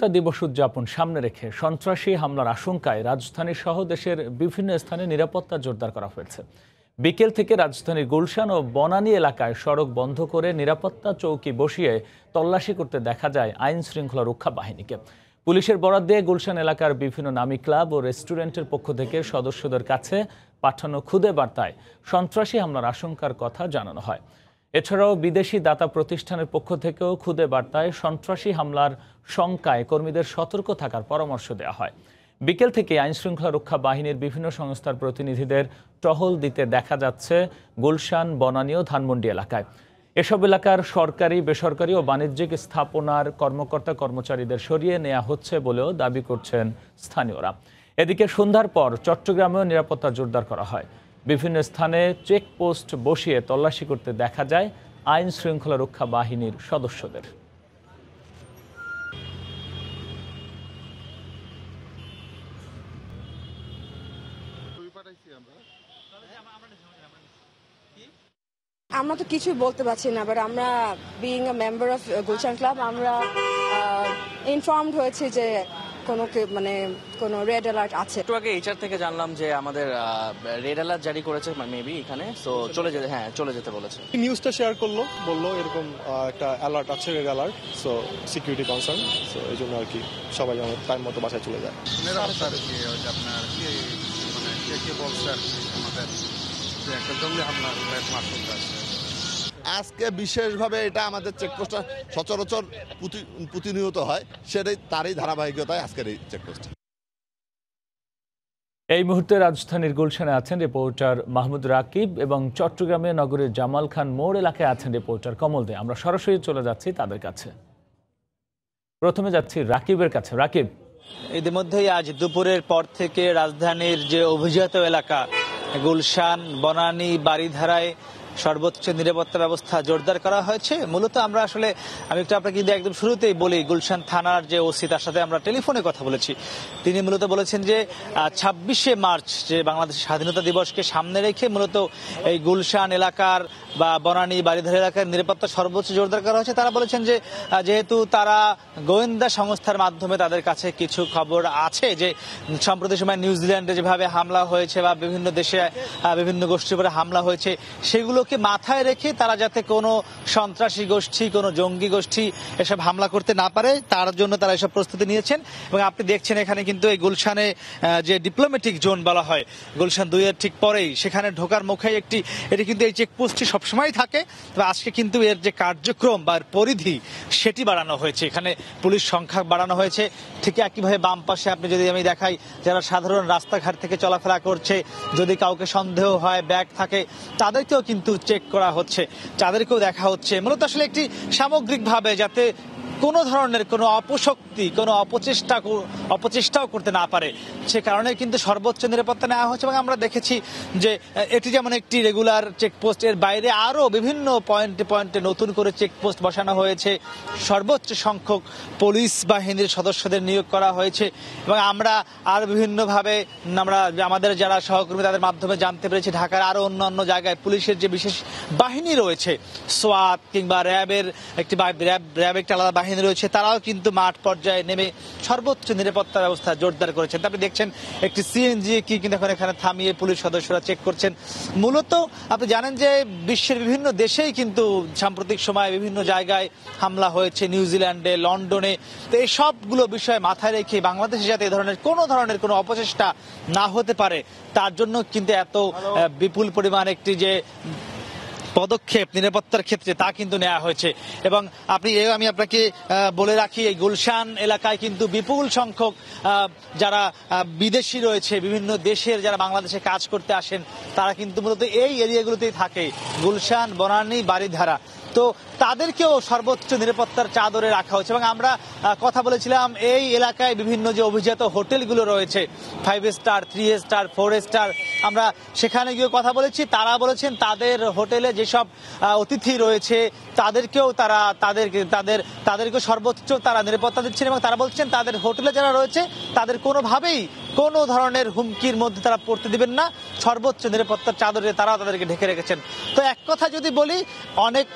স্বাধীনতা দিবস উদযাপন সামনে রেখে সন্ত্রাসী হামলার আশঙ্কায় রাজধানী সহ দেশের বিভিন্ন স্থানে নিরাপত্তা জোরদার করা হয়েছে। বিকেল থেকে রাজধানীর গুলশান ও বনানী এলাকায় সড়ক বন্ধ করে নিরাপত্তা চৌকি বসিয়ে তল্লাশি করতে দেখা যায় আইন শৃঙ্খলা রক্ষা বাহিনীকে। পুলিশের বরাত দিয়ে গুলশান এলাকার বিভিন্ন নামী ক্লাব ও রেস্টুরেন্টের পক্ষ থেকে সদস্যদের কাছে পাঠানো খুদে বার্তায় সন্ত্রাসী হামলার আশঙ্কার কথা জানানো হয়। এছাড়াও বিদেশি দাতা প্রতিষ্ঠানের পক্ষ থেকেও খুদে বার্তায় সন্ত্রাসী হামলার শঙ্কায় কর্মীদের সতর্ক থাকার পরামর্শ দেওয়া হয়। বিকেল থেকে আইনশৃঙ্খলা রক্ষা বাহিনীর বিভিন্ন সংস্থার প্রতিনিধিদের টহল দিতে দেখা যাচ্ছে গুলশান, বনানী ও ধানমন্ডি এলাকায়। এসব এলাকার সরকারি, বেসরকারি ও বাণিজ্যিক স্থাপনার কর্মকর্তা কর্মচারীদের সরিয়ে নেওয়া হচ্ছে বলেও দাবি করছেন স্থানীয়রা। এদিকে সন্ধ্যার পর চট্টগ্রামেও নিরাপত্তা জোরদার করা হয়। বিভিন্ন স্থানে চেকপোস্ট বসিয়ে তল্লাশি করতে দেখা যায় আইন শৃঙ্খলা রক্ষা বাহিনীর সদস্যদের। আমরা তো কিছুই বলতে পারছি না, বাট আমরা being a member of Gulshan club আমরা ইনফর্মড হয়েছে যে কোনো রেড অ্যালার্ট আছে। একটু আগে এইচআর থেকে জানলাম যে আমাদের রেড অ্যালার্ট জারি করেছে মেবি এখানে, সো চলে যেতে বলেছে। নিউজটা শেয়ার বললো এরকম একটা অ্যালার্ট আছে, red alert, so security concern, so এই জন্য আর কি সবাই যেন টাইম মতো বাসায় চলে যায়। আপনার কে বলছে আমাদের যে একটা জঙ্গি হামলার আশঙ্কা আছে। আজকে বিশেষভাবে এটা আমাদের চেকপোস্টটা সচরাচর প্রতিনিয়ত হয়, তারই ধারাবাহিকতায় আজকের এই চেকপোস্ট। এই মুহূর্তে রাজধানীর গুলশানে আছেন রিপোর্টার মাহমুদ রাকিব এবং চট্টগ্রামে নগরের জামাল খান মোড় এলাকায় আছেন রিপোর্টার কমল দে। আমরা সরাসরি চলে যাচ্ছি তাদের কাছে। প্রথমে যাচ্ছি রাকিবের কাছে। রাকিব, ইতিমধ্যেই আজ দুপুরের পর থেকে রাজধানীর যে অভিজাত এলাকা গুলশান, বনানী, বারিধারায় সর্বোচ্চ নিরাপত্তা ব্যবস্থা জোরদার করা হয়েছে। মূলত আমি একটু আপনাকে কিন্তু একদম শুরুতেই বলি, গুলশান থানার যে ওসি, তার সাথে আমরা টেলিফোনে কথা বলেছি। তিনি মূলত বলেছেন যে 26শে মার্চ যে বাংলাদেশের স্বাধীনতা দিবসকে সামনে রেখে মূলত এই গুলশান এলাকার বা বনানী, বারিধারা এলাকার নিরাপত্তা সর্বোচ্চ জোরদার করা হয়েছে। তারা বলেছেন যে যেহেতু তারা গোয়েন্দা সংস্থার মাধ্যমে তাদের কাছে কিছু খবর আছে যে সম্প্রতি সময় নিউজিল্যান্ডে যেভাবে হামলা হয়েছে বা বিভিন্ন দেশে বিভিন্ন গোষ্ঠীর উপরে হামলা হয়েছে, সেগুলোকে মাথায় রেখে তারা যাতে কোনো সন্ত্রাসী গোষ্ঠী, কোনো জঙ্গি গোষ্ঠী এসব হামলা করতে না পারে, তার জন্য তারা এসব প্রস্তুতি নিয়েছেন। এবং আপনি দেখছেন এখানে কিন্তু এই গুলশানে যে ডিপ্লোম্যাটিক জোন বলা হয়, গুলশান 2 এর ঠিক পরেই সেখানে ঢোকার মুখে এটি কিন্তু এই চেকপোস্টটি সবসময় থাকে। তবে আজকে কিন্তু এর যে কার্যক্রম বা পরিধি সেটি বাড়ানো হয়েছে, এখানে পুলিশ সংখ্যা বাড়ানো হয়েছে। ঠিক একইভাবে বাম পাশে আমি দেখাই, যারা সাধারণ রাস্তাঘাট থেকে চলাফেরা করছে, যদি কাউকে সন্দেহ হয়, ব্যাগ থাকে, তাদেরকেও কিন্তু চেক করা হচ্ছে, তাদেরকেও দেখা হচ্ছে। মূলত আসলে একটি সামগ্রিকভাবে যাতে কোনো ধরনের কোনো অপশক্তি, কোনো অপচেষ্টাও করতে না পারে, সে কারণে কিন্তু সর্বোচ্চ নিরাপত্তা নেওয়া হচ্ছে। এবং আমরা দেখেছি যে এটি যেমন একটি রেগুলার চেকপোস্ট, এর বাইরে আরও বিভিন্ন পয়েন্টে নতুন করে চেকপোস্ট বসানো হয়েছে। সর্বোচ্চ সংখ্যক পুলিশ বাহিনীর সদস্যদের নিয়োগ করা হয়েছে। এবং আমরা আর বিভিন্নভাবে আমাদের যারা সহকর্মী তাদের মাধ্যমে জানতে পেরেছি, ঢাকার আরও অন্যান্য জায়গায় পুলিশের যে বিশেষ বাহিনী রয়েছে, সোয়াত কিংবা র্যাবের একটি আলাদা বাহিনী রয়েছে, তারাও কিন্তু মাঠ পর্যায়ে নেমে সর্বোচ্চ নিরাপত্তা ব্যবস্থা জোরদার করেছেন। আপনি দেখছেন একটি সিএনজি কি কিন্তু এখানে থামিয়ে পুলিশ সদস্যরা চেক করছেন। মূলত আপনি জানেন যে বিশ্বের বিভিন্ন দেশেই কিন্তু সাম্প্রতিক সময়ে বিভিন্ন জায়গায় হামলা হয়েছে, নিউজিল্যান্ডে, লন্ডনে। তো এই সবগুলো বিষয় মাথায় রেখে বাংলাদেশে যাতে এই ধরনের কোনো অপচেষ্টা না হতে পারে, তার জন্য কিন্তু এত বিপুল পরিমাণ একটি যে পদক্ষেপ নিরাপত্তার ক্ষেত্রে তা কিন্তু নেওয়া হয়েছে। এবং আমি আপনাকে বলে রাখি, এই গুলশান এলাকায় কিন্তু বিপুল সংখ্যক যারা বিদেশি রয়েছে, বিভিন্ন দেশের যারা বাংলাদেশে কাজ করতে আসেন, তারা কিন্তু মূলত এই এরিয়াগুলোতেই থাকে, গুলশান, বনানী, বারিধারা। তো তাদেরকেও সর্বোচ্চ নিরাপত্তার চাদরে রাখা হয়েছে। এবং আমরা কথা বলেছিলাম এই এলাকায় বিভিন্ন যে অভিজাত হোটেলগুলো রয়েছে, 5 স্টার, 3 স্টার, 4 স্টার, আমরা সেখানে গিয়ে কথা বলেছি। তারা বলেছেন তাদের হোটেলে যেসব অতিথি রয়েছে তাদেরকেও তাদেরকে সর্বোচ্চ তারা নিরাপত্তা দিচ্ছেন। এবং তারা বলছেন তাদের হোটেলে যারা রয়েছে তাদের কোনোভাবেই কোনো ধরনের হুমকির মধ্যে তারা পড়তে দিবেন না, সর্বোচ্চ নিরাপত্তার চাদরে তারাও তাদেরকে ঢেকে রেখেছেন। তো এক কথা যদি বলি, অনেক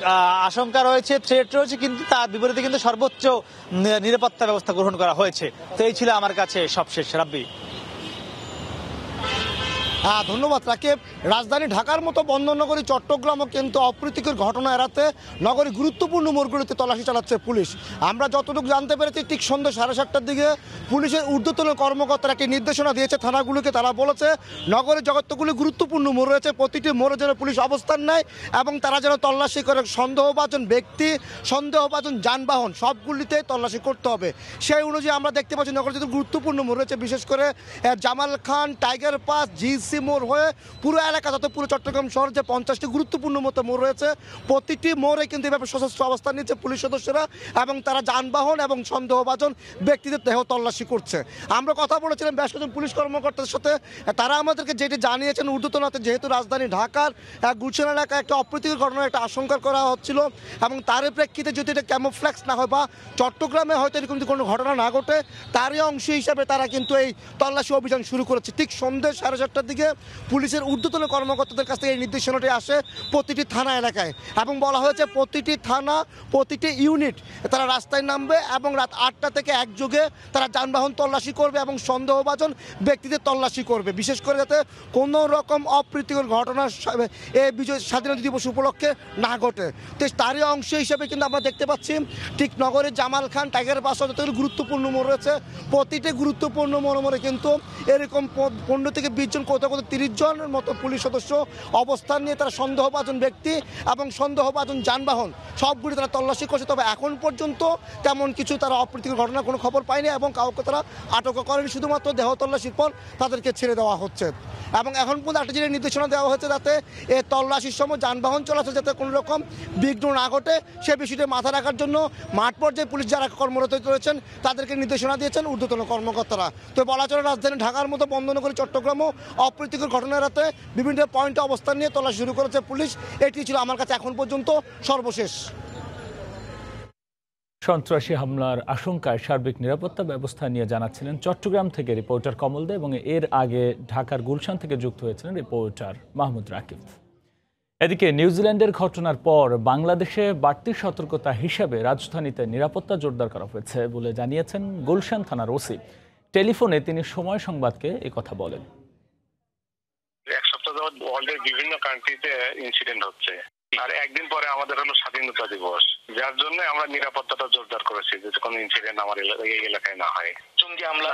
আশঙ্কা রয়েছে, থ্রেট রয়েছে, কিন্তু তার বিপরীতে কিন্তু সর্বোচ্চ নিরাপত্তা ব্যবস্থা গ্রহণ করা হয়েছে। তো এই ছিল আমার কাছে সবশেষ। রাব্বি। ধন্যবাদ রাকিব। রাজধানী ঢাকার মতো বন্দরনগরী চট্টগ্রামও কিন্তু অপ্রীতিকর ঘটনা এড়াতে নগরী গুরুত্বপূর্ণ মোড়গুলিতে তল্লাশি চালাচ্ছে পুলিশ। আমরা যতটুকু জানতে পেরেছি, ঠিক সন্ধ্যা 7:30টার দিকে পুলিশের ঊর্ধ্বতন কর্মকর্তারা একটি নির্দেশনা দিয়েছে থানাগুলোকে। তারা বলেছে নগরের যতগুলি গুরুত্বপূর্ণ মোড় রয়েছে প্রতিটি মোড়ে যেন পুলিশ অবস্থান নেয় এবং তারা যেন তল্লাশি করে সন্দেহভাজন ব্যক্তি, সন্দেহভাজন যানবাহন সবগুলিতে তল্লাশি করতে হবে। সেই অনুযায়ী আমরা দেখতে পাচ্ছি নগরের যত গুরুত্বপূর্ণ মোড় রয়েছে, বিশেষ করে Jamal Khan, tiger pass, GC মোড় হয়ে পুরো এলাকা, তত পুরো চট্টগ্রাম শহর যে 50টি গুরুত্বপূর্ণ মতো মোড় রয়েছে, প্রতিটি মোড়ে কিন্তু এভাবে সশস্ত্র অবস্থান নিচ্ছে পুলিশ সদস্যরা এবং তারা যানবাহন এবং সন্দেহভাজন ব্যক্তিদের দেহ তল্লাশি করছে। আমরা কথা বলেছিলাম বেশ কয়েকজন পুলিশ কর্মকর্তার সাথে, তারা আমাদেরকে যেটি জানিয়েছেন ঊর্ধ্বতনতে, যেহেতু রাজধানী ঢাকার গুলশান এলাকায় একটা অপ্রীতিকর ঘটনার একটা আশঙ্কা করা হচ্ছিল এবং তার প্রেক্ষিতে যদি এটা ক্যামোফ্ল্যাক্স না হয় বা চট্টগ্রামে হয়তো এরকম কোনো ঘটনা না ঘটে, তারই অংশ হিসাবে তারা কিন্তু এই তল্লাশি অভিযান শুরু করেছে। ঠিক সন্ধ্যে 7:30টার দিকে পুলিশের ঊর্ধ্বতন কর্মকর্তাদের কাছ থেকে এই নির্দেশনাটি আসে প্রতিটি থানা এলাকায় এবং বলা হয়েছে প্রতিটি থানা, প্রতিটি ইউনিট তারা রাস্তায় নামবে এবং রাত 8টা থেকে একযোগে তারা যানবাহন তল্লাশি করবে এবং সন্দেহভাজন ব্যক্তিদের তল্লাশি করবে, বিশেষ করে যাতে কোনো রকম অপ্রীতিকর ঘটনা এই বিজয় স্বাধীনতা দিবস উপলক্ষে না ঘটে। তো তারই অংশ হিসেবে কিন্তু আমরা দেখতে পাচ্ছি ঠিক নগরের জামাল খান, টাইগার পাস যতগুলো গুরুত্বপূর্ণ মোড় রয়েছে, প্রতিটি গুরুত্বপূর্ণ মোড়ে কিন্তু এরকম 15 থেকে 20 জন, কোথাও 30 জনের মতো পুলিশ সদস্য অবস্থান নিয়ে তারা সন্দেহভাজন ব্যক্তি এবং সন্দেহভাজন যানবাহন সবগুলি তারা তল্লাশি করছে। তবে এখন পর্যন্ত তেমন কিছু তারা অপ্রীতিকর ঘটনার কোনো খবর পায়নি এবং কাউকে তারা আটক করেনি, শুধুমাত্র দেহ তল্লাশির পর তাদেরকে ছেড়ে দেওয়া হচ্ছে। এবং এখন পর্যন্ত একটা জিনিস নির্দেশনা দেওয়া হয়েছে যাতে এই তল্লাশির সময় যানবাহন চলাচল যাতে কোনো রকম বিঘ্ন না ঘটে, সে বিষয়টি মাথা রাখার জন্য মাঠ পর্যায়ে পুলিশ যারা কর্মরত রয়েছেন তাদেরকে নির্দেশনা দিয়েছেন ঊর্ধ্বতন কর্মকর্তারা। তো বলা চলে রাজধানী ঢাকার মতো বন্দরনগরী চট্টগ্রামও অপ্রীতিকর ঘটনা এড়াতে বিভিন্ন পয়েন্টে অবস্থান নিয়ে তল্লাশি শুরু করেছে পুলিশ। এটি ছিল আমার কাছে এখন পর্যন্ত সর্বশেষ। সন্ত্রাসী হামলার আশঙ্কায় সার্বিক নিরাপত্তা ব্যবস্থা নিয়ে জানাচ্ছিলেন চট্টগ্রাম থেকে রিপোর্টার কমল দে এবং এর আগে ঢাকার গুলশান থেকে যুক্ত হয়েছিলেন রিপোর্টার মাহমুদ রাকিব। এদিকে নিউজিল্যান্ডের ঘটনার পর বাংলাদেশে বাড়তি সতর্কতা হিসেবে রাজধানীতে নিরাপত্তা জোরদার করা হয়েছে বলে জানিয়েছেন গুলশান থানার ওসি। টেলিফোনে তিনি সময় সংবাদকে একথা বলেন। এক সপ্তাহ যাবত ওয়ার্ল্ডের বিভিন্ন কান্ট্রিতে ইনসিডেন্ট হচ্ছে, আর একদিন পরে আমাদের হলো স্বাধীনতা দিবস, যার জন্য আমরা নিরাপত্তাটা জোরদার করেছি যাতে কোনো ইনসিডেন্ট আমার এই এলাকায় না হয়। জঙ্গি হামলা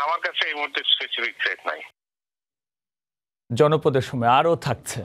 আমার কাছে এই মুহূর্তে স্পেসিফিক থ্রেট নাই। জনপদের সময় আরও থাকছে।